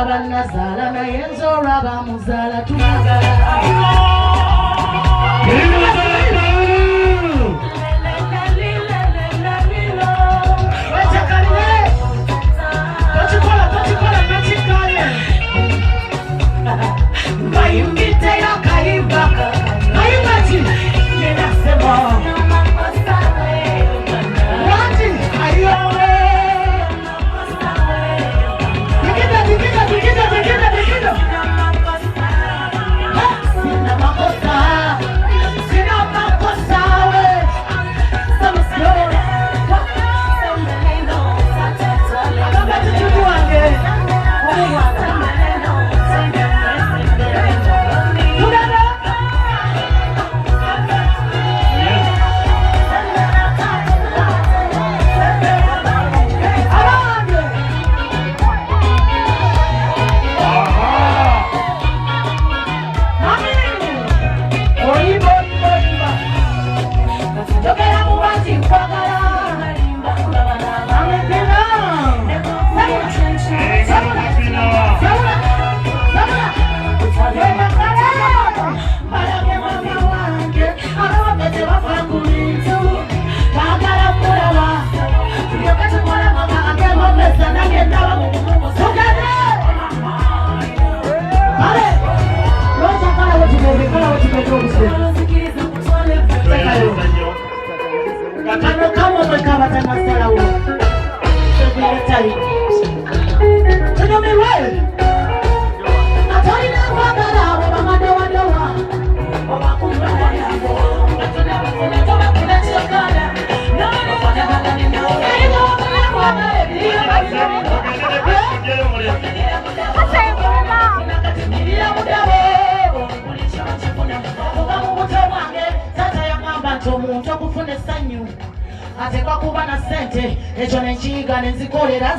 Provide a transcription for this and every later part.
banazala naye nzolaba muzala tunagala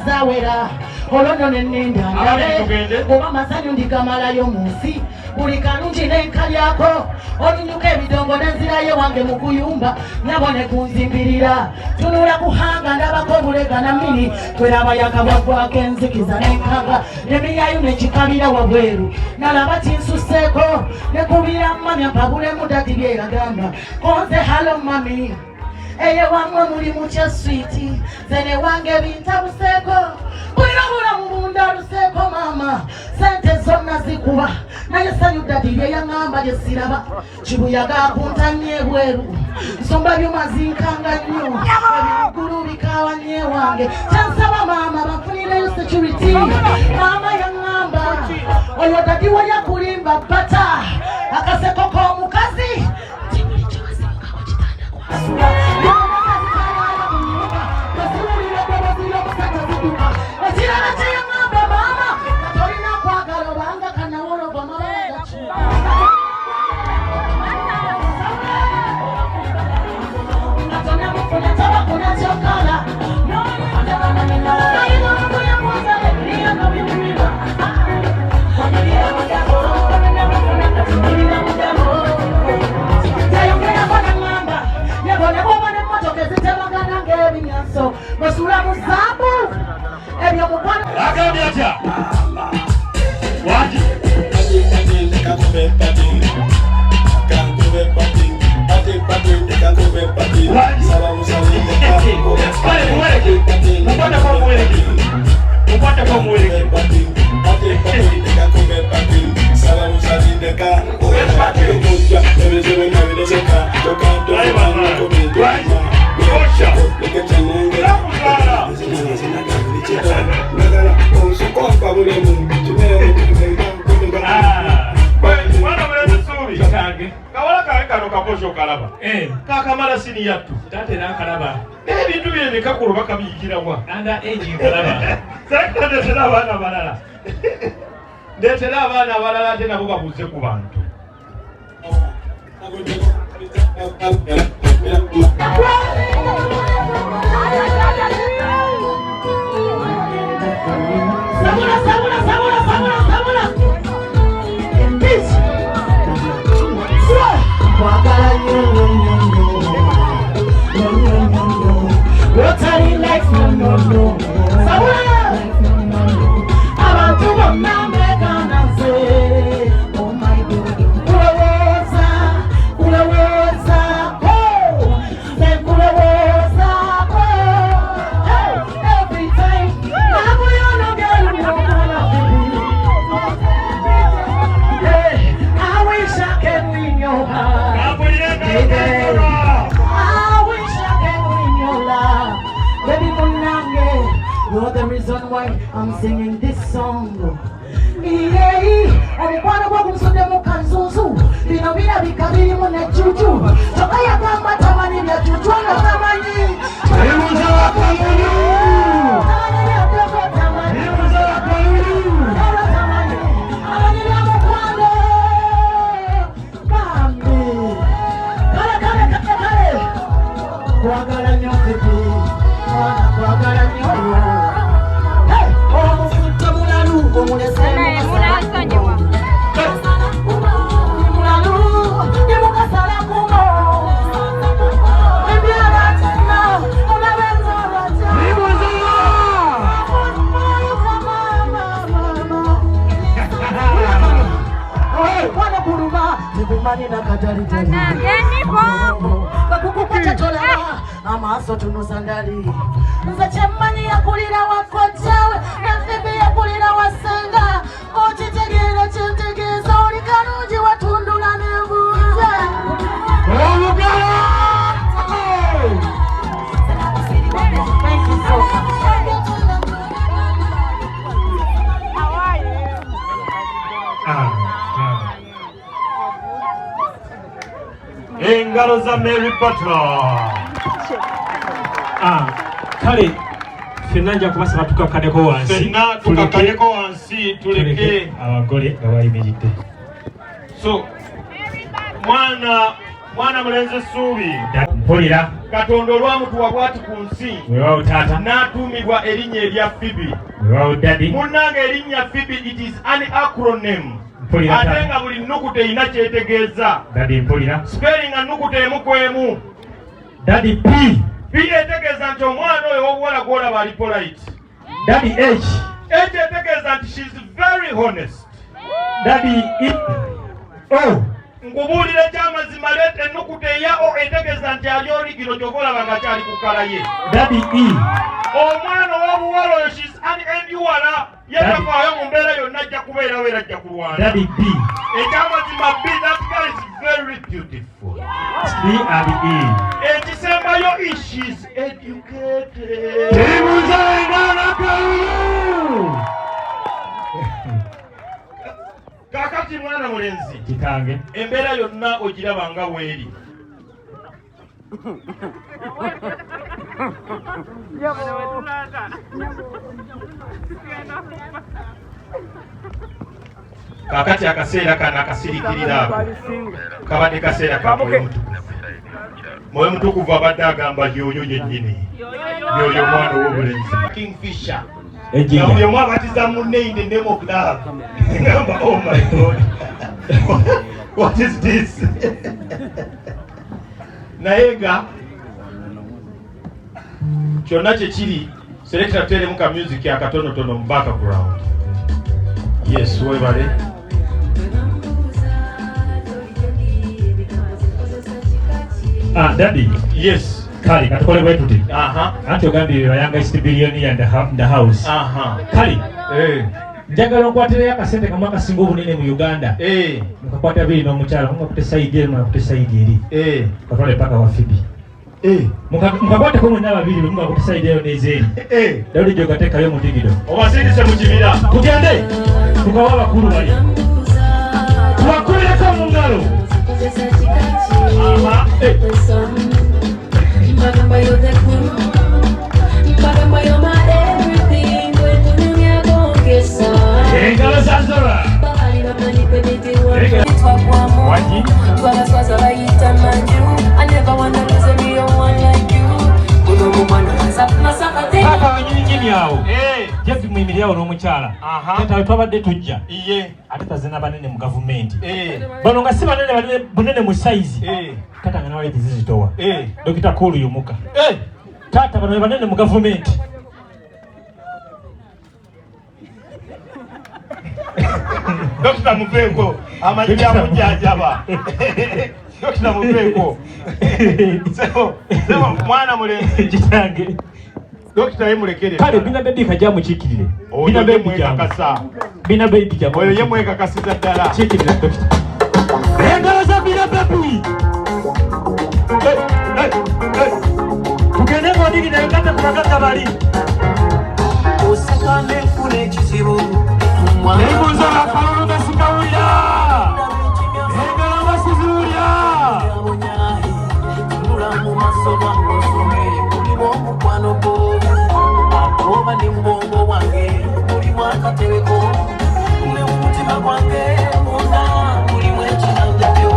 zawera olono nenenda ndabe oba masanyu ndikamalayo munsi buli kalungi nenkalyako olunyuka ebidongo nenzirayo wange mu kuyumba nabone kunzimbirira tunula kuhanga ndabako bulega na mini kweraba yakabwagwako enzikiza nenkaga nemiyayu nekikabira wabweru nalaba tinsuseeko nekubira mami ampabulemu dati byeyagamba konze halo mami eye wamwe muli mutya switi zene wange bintabuseko bulirabula mubunda luseko mama sente zonna zikuba naye sanyu dadi byeyangamba lyesiraba kibuyaga kuntanye bweru nsomba byuma zinkanga nnyo ebigulu bikawanye wange kyansaba mama banfunireyo security mama yangamba oyo dadi wayakulimba bata akaseko k'omukazi tibuli kyowazimuka kitanda kwasula kakamala sini yattu tate nakalaba ebintu bye bikakulu bakabiyigirawa anda age kalaba saka ndetera abaana balala ndetera abaana abalala ate nabo babuze ku bantu What are you like? No. Abantu bonna why I'm singing this song. Omukwano gw'ogumusudde mu kanzuzu bino birabika birimu ne jjuju kyokka yagamba tamanyi bya jjuju nga tamanyi kwagala nnyo Fibi kwagala nnyo omufudde mulalu omulese amaaso tunosandali nze kyemmanyi yakulira wakojjawe ne Fibi yakulira wasenga okitegeera kyentegeeza oli kalungi watundula nebuuza engalo za Mary Butler. Kale ffenna nja kubasaba tukakkaneko wansi tuleke abagole nga bayimiridde. So mwana mulenzi Ssuubi mpulira Katonda olwamutuwa bw'ati ku nsi weewaawo taata n'atuumibwa erinnya erya Fibi. weewaawo dadi munnange erinnya Fibi it is an acronym ate nga buli nnukuta erina kyetegeeza. dadi mpulira spelling nnukuta emu ku emu. dadi P etegeeza nti omwana oyo w'obuwala gw'olaba ali polite. dadi H etegeeza nti she is very honest. dadi E O nkubuulira ekyamazima leeta ennukuta eya O etegeeza nti ali oligino ky'oba olaba nga kyali ku kkala ye. dadi E omwana w'obuwala oyo she is an enduwala yetafaayo mu mbeera yonna ajja kubeerawo era ajja kulwana. dadi B ekyamazima B that girl is very beautiful. B and E ekisembayo she is educated. Kakati mwana mulenzi kitange embeera yonna ogiraba nga bw'eri. Kakati akaseera kano akasirikirira ako kabadde kaseera ka Mwoyo Mutukuvu abadde agamba yoyo yennyini yoyo mwana w'obulenzi Kingfisher. Nga buli omu abatiza munne in the name of love. Ngamba oh my God. What is this? Naye nga kyonna kye kiri selecta tuteremu ka music akatonotono mu background. Yes, webale. Daddy. Yes. Kali katukole bwetuti. Anti ogambye bayanga is billionaire in the house. Kali. Njagala nkwatire akasente kamwe akasinga obunene mu Uganda. Mukakwata biri n'omukyala mukakute side emu nakute side eri. Katole paka wa Fibi. Mukakwata ko mwenna babiri mukakute side eyo n'ezeeri. Dawudi jogatekayo mu digido. Obasindise mu kibira. Tugende. Tukawa bakulu bali. Tubakuleko mu ngalo. Engalo za Zora. Waji. Paka wanyini yao. Jeff mwimiliao n'omukyala. Tata twabadde tujja. Ate tazina banene mu government. Bano nga si banene bunene mu size. Tata nga nawale tizitowa. Dokita Kulu yumuka. Tata bano banene mu government. Dokita Mupeko amajja mujjajaba. Dokita Mupeko. Sebo mwana mulenzi kitange. Dokita yemulekere. Kale bina baby kajja mukikirire. Bina baby kakasa. Bina baby kajja. Oyo yemwe kakasiza ddala. Chikirire dokita. Engalo za bina baby. Tugende ng'odigida engata ku bagagga bali. kane fune kizibu Nebuza akalulu gasikawulira engalo basizulya tunula mu maso g'omusume mulimu omukwano gwo oba ne mbongo wange mulimu akatebeko ne mu mutima gwange munda mulimu ekinanjabyo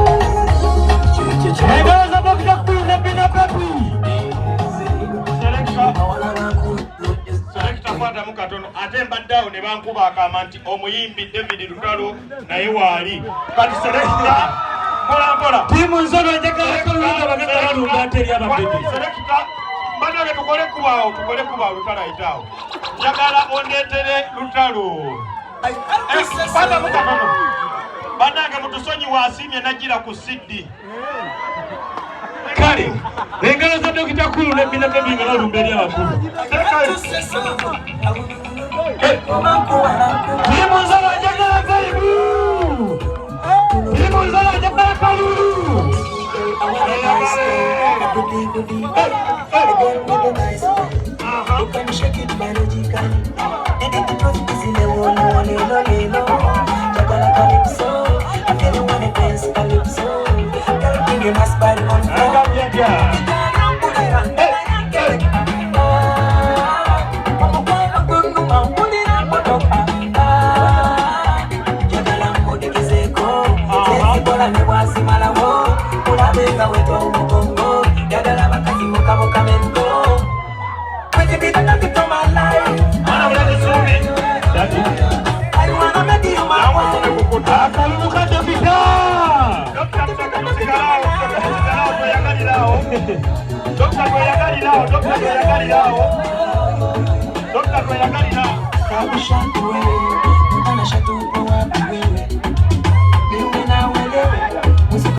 engalo za Dr. Queen ne Bina Papi kwatamu katono ate mbaddeawo ne bankuba akama nti omuyimbi David Lutalo naye waali kati selekita mpolampola tiimu nzolo njagala kalunga bagenda balumba ate eri ababebe selekita banange tukole kubaawo Lutalo ayitaawo njagala ondeetere Lutalo kwatamu katono banange mutusonyiwa asiimye najjira ku siddi kale engalo za Dr. Queen ne Bina Papi nga balumba eri abakulu tiimu nzolo njagala vaibu tiimu nzolo njagala kalulu You can shake it biologically. And if it was busy, lelo. Jagala calypso. I feel you wanna dance calypso. Girl, bring your ass body on floor.